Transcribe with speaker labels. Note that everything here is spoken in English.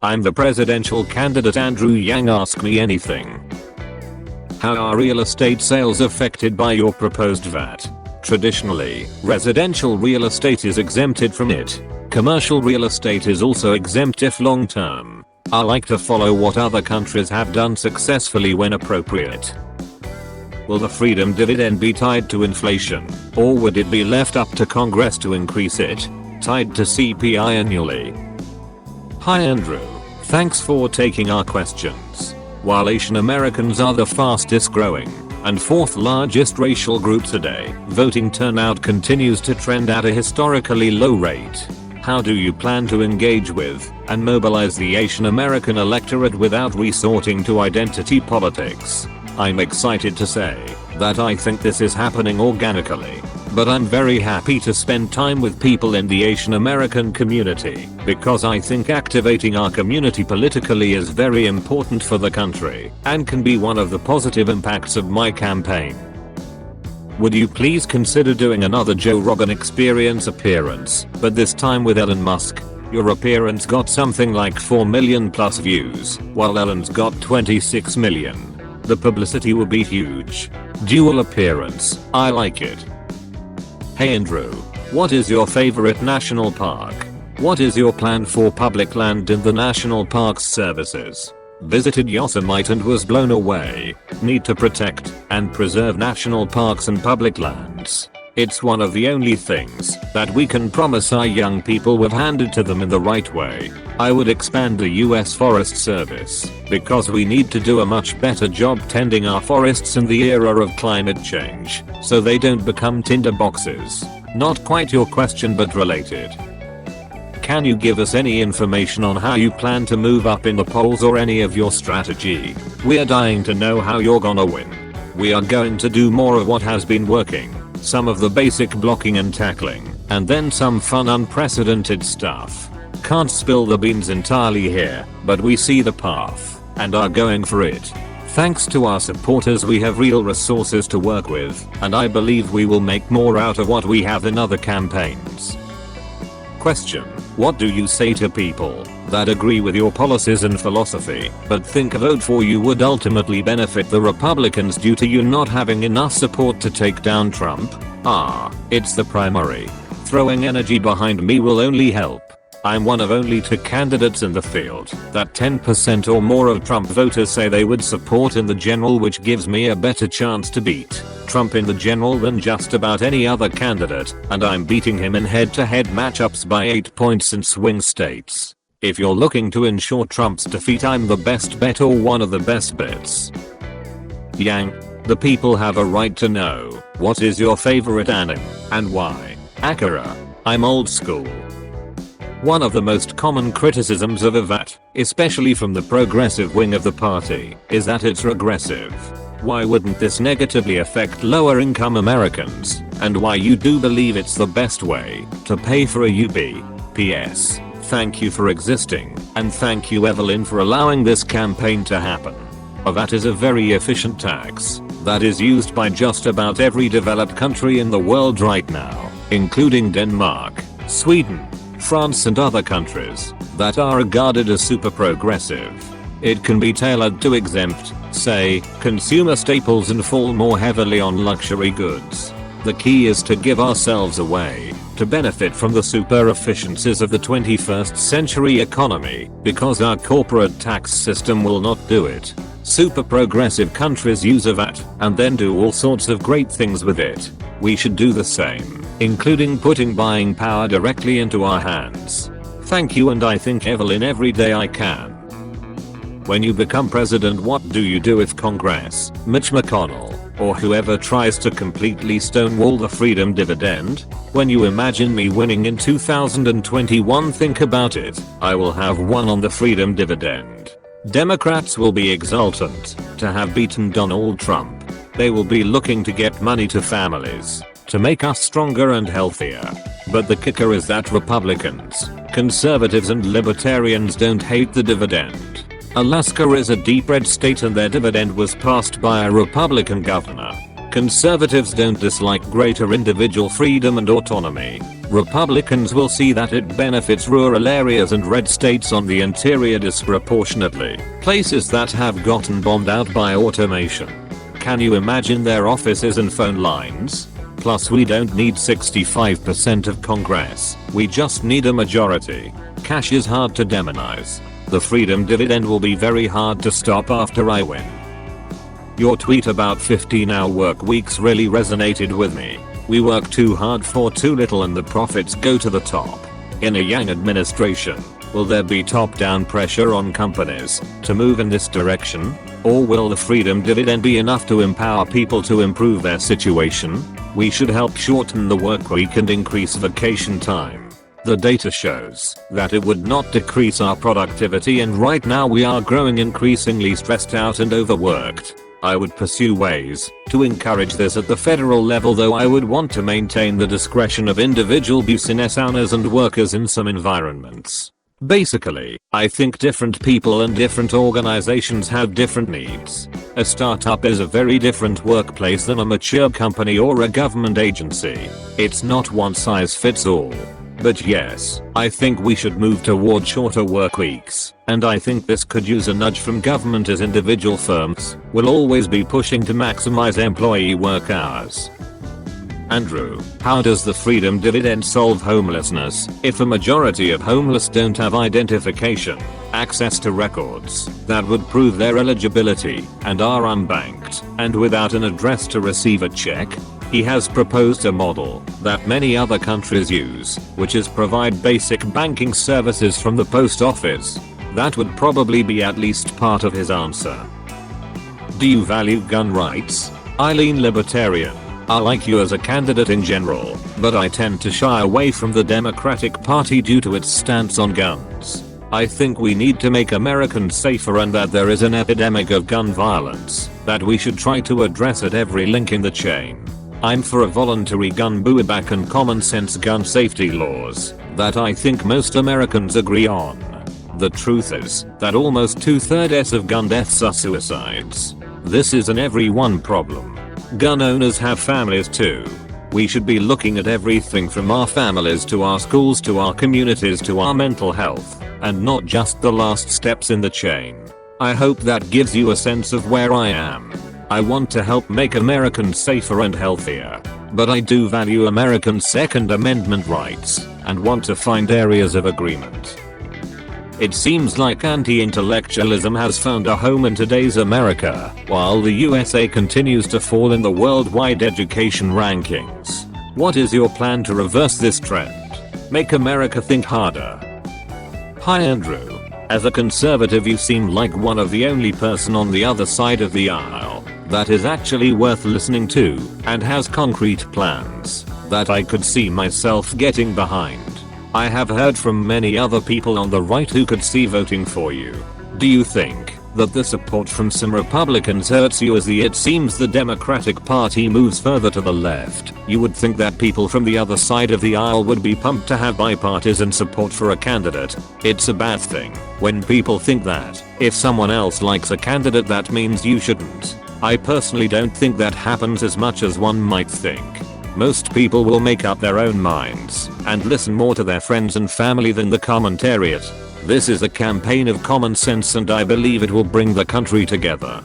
Speaker 1: I'm the presidential candidate Andrew Yang, ask me anything. How are real estate sales affected by your proposed VAT? Traditionally, residential real estate is exempted from it. Commercial real estate is also exempt if long term. I like to follow what other countries have done successfully when appropriate. Will the Freedom Dividend be tied to inflation, or would it be left up to Congress to increase it? Tied to CPI annually. Hi Andrew, thanks for taking our questions. While Asian Americans are the fastest growing and fourth largest racial group today, voting turnout continues to trend at a historically low rate. How do you plan to engage with and mobilize the Asian American electorate without resorting to identity politics? I'm excited to say that I think this is happening organically, but I'm very happy to spend time with people in the Asian American community because I think activating our community politically is very important for the country and can be one of the positive impacts of my campaign. Would you please consider doing another Joe Rogan Experience appearance, but this time with Elon Musk? Your appearance got something like 4 million plus views, while Elon's got 26 million. The publicity will be huge. Dual appearance, I like it. Hey Andrew, what is your favorite national park? What is your plan for public land in the national parks services? Visited Yosemite and was blown away. Need to protect and preserve national parks and public lands. It's one of the only things that we can promise our young people we've handed to them in the right way. I would expand the US Forest Service because we need to do a much better job tending our forests in the era of climate change so they don't become tinderboxes. Not quite your question but related. Can you give us any information on how you plan to move up in the polls or any of your strategy? We're dying to know how you're gonna win. We are going to do more of what has been working, some of the basic blocking and tackling, and then some fun unprecedented stuff. Can't spill the beans entirely here, but we see the path and are going for it. Thanks to our supporters we have real resources to work with, and I believe we will make more out of what we have in other campaigns. Question: what do you say to people that agree with your policies and philosophy but think a vote for you would ultimately benefit the Republicans due to you not having enough support to take down Trump? It's the primary. Throwing energy behind me will only help. I'm one of only 2 candidates in the field that 10% or more of Trump voters say they would support in the general, which gives me a better chance to beat Trump in the general than just about any other candidate, and I'm beating him in head-to-head matchups by 8 points in swing states. If you're looking to ensure Trump's defeat, I'm the best bet or one of the best bets. Yang, the people have a right to know what is your favorite anime and why. Akira, I'm old school. One of the most common criticisms of a VAT, especially from the progressive wing of the party, is that it's regressive. Why wouldn't this negatively affect lower income Americans, and why you do believe it's the best way to pay for a UB? PS. Thank you for existing, and thank you Evelyn for allowing this campaign to happen. A VAT is a very efficient tax that is used by just about every developed country in the world right now, including Denmark, Sweden, France and other countries that are regarded as super progressive. It can be tailored to exempt, say, consumer staples and fall more heavily on luxury goods. The key is to give ourselves a way to benefit from the super efficiencies of the 21st century economy, because our corporate tax system will not do it. Super progressive countries use a VAT and then do all sorts of great things with it. We should do the same, including putting buying power directly into our hands. Thank you, and I think Evelyn every day I can. When you become president, what do you do if Congress, Mitch McConnell, or whoever tries to completely stonewall the Freedom Dividend? When you imagine me winning in 2021, think about it. I will have won on the Freedom Dividend. Democrats will be exultant to have beaten Donald Trump. They will be looking to get money to families to make us stronger and healthier. But the kicker is that Republicans, conservatives and libertarians don't hate the dividend. Alaska is a deep red state and their dividend was passed by a Republican governor. Conservatives don't dislike greater individual freedom and autonomy. Republicans will see that it benefits rural areas and red states on the interior disproportionately, places that have gotten bombed out by automation. Can you imagine their offices and phone lines? Plus we don't need 65% of Congress, we just need a majority. Cash is hard to demonize. The Freedom Dividend will be very hard to stop after I win. Your tweet about 15-hour work weeks really resonated with me. We work too hard for too little and the profits go to the top. In a Yang administration, will there be top-down pressure on companies to move in this direction? Or will the Freedom Dividend be enough to empower people to improve their situation? We should help shorten the work week and increase vacation time. The data shows that it would not decrease our productivity, and right now we are growing increasingly stressed out and overworked. I would pursue ways to encourage this at the federal level, though I would want to maintain the discretion of individual business owners and workers in some environments. Basically, I think different people and different organizations have different needs. A startup is a very different workplace than a mature company or a government agency. It's not one size fits all. But yes, I think we should move toward shorter work weeks, and I think this could use a nudge from government, as individual firms will always be pushing to maximize employee work hours. Andrew, how does the Freedom Dividend solve homelessness if a majority of homeless don't have identification, access to records that would prove their eligibility, and are unbanked and without an address to receive a check? He has proposed a model that many other countries use, which is provide basic banking services from the post office. That would probably be at least part of his answer. Do you value gun rights? I lean libertarian. I like you as a candidate in general, but I tend to shy away from the Democratic Party due to its stance on guns. I think we need to make Americans safer, and that there is an epidemic of gun violence that we should try to address at every link in the chain. I'm for a voluntary gun buyback and common sense gun safety laws that I think most Americans agree on. The truth is that almost 2/3 of gun deaths are suicides. This is an everyone problem. Gun owners have families too. We should be looking at everything from our families to our schools to our communities to our mental health, and not just the last steps in the chain. I hope that gives you a sense of where I am. I want to help make Americans safer and healthier, but I do value Americans' Second Amendment rights and want to find areas of agreement. It seems like anti-intellectualism has found a home in today's America, while the USA continues to fall in the worldwide education rankings. What is your plan to reverse this trend? Make America think harder. Hi Andrew. As a conservative, you seem like one of the only person on the other side of the aisle that is actually worth listening to and has concrete plans that I could see myself getting behind. I have heard from many other people on the right who could see voting for you. Do you think that the support from some Republicans hurts you, as it seems the Democratic Party moves further to the left? You would think that people from the other side of the aisle would be pumped to have bipartisan support for a candidate. It's a bad thing when people think that if someone else likes a candidate that means you shouldn't. I personally don't think that happens as much as one might think. Most people will make up their own minds and listen more to their friends and family than the commentariat. This is a campaign of common sense, and I believe it will bring the country together.